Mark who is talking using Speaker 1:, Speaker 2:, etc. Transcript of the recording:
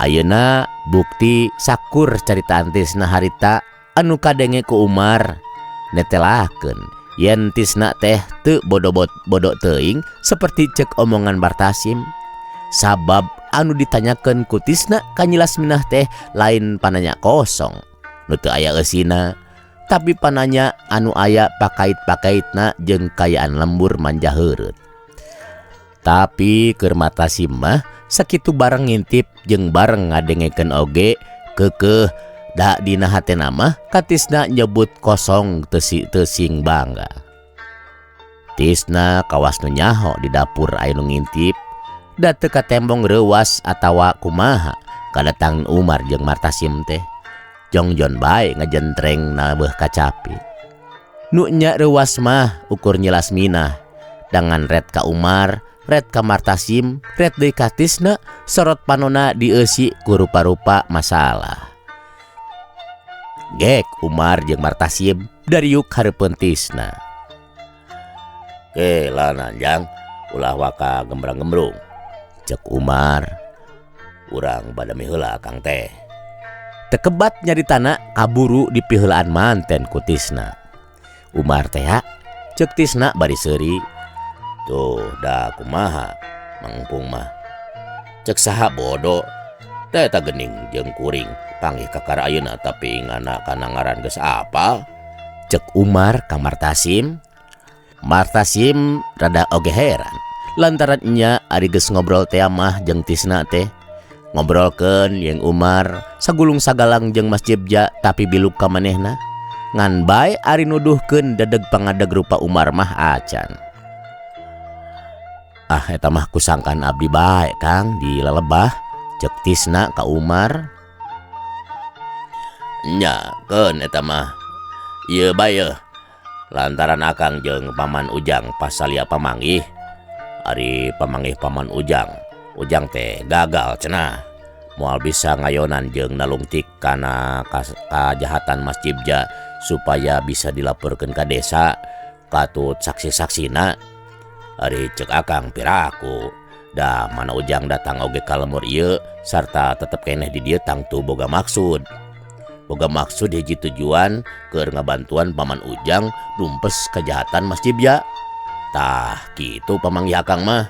Speaker 1: Ayeuna bukti sakur carita Tisna harita anu kadenge ku Umar netelakeun yen Tisna teh teu bodo teuing seperti cek omongan Martasim. Sabab anu ditanyakeun ku Tisna ka Nyi Lasminah teh lain pananya kosong nu teu aya eusina, tapi pananya anu aya pakait-pakaitna jeung kayaan lembur manja heureut. Tapi keur Martasim mah sakitu bareng ngintip jeung bareng ngadengekeun oge keukeuh da dina hatena mah ka Tisna nyebut kosong teu sing bangga. Tisna kawas nu nyaho di dapur aya nu ngintip da teu katembong reuwas atawa kumaha kadatang Umar jeung Martasim teh. Jongjon bae ngajentreng na beuh kacapi. Nu nya reuwas mah ukur Nyi Lasminah dangan red ka Umar, red ka Martasim, red deui ka Tisna, sorot panonna dieusi ku rupa-rupa masalah. Gek Umar jeung Martasim dariuk hareupeun Tisna. "Ke lananjang ulah waka gembrang-gembrung," cek Umar. "Urang bade miheula Kang teh." Tekebat nyaritana kaburu dipiheulaan manten ku Tisna. "Umar teh ha?" cek Tisna bari seuri. "Tuh da kumaha mangpung mah?" "Cek saha bodo teh eta geuning jeung kuring panggih kakara ayeuna tapi ngana kana ngaran geus apal," cek Umar ka Martasim. Martasim rada oge heran lantaran nya ari geus ngobrol teh mah jeung Tisna teh ngobrolkeun jeung Umar sagulung sagalang jeung Mas Jibja tapi biluk ka manehna ngan bae ari nuduhkeun dadeg pangadeg rupa Umar mah acan. "Ah eta mah kusangkan abdi bae Kang di lalebah," cek Tisna ka Umar. "Nya keun eta mah ieu bae lantaran akang jeung Paman Ujang pas salia pamanggih. Ari pamanggih Paman Ujang teh gagal cenah moal bisa ngayonan jeung nalungtik kana kajahatan Mas Jibja supaya bisa dilaporkeun ka desa katut saksi-saksina. Ari cek akang piraku da mana Ujang datang oge ka lemur ieu sarta tetep keneh di dieu tangtu boga maksud hiji tujuan keur ngabantuan Paman Ujang numpes kejahatan Mas Jibja. Tah kitu pamanggih akang mah."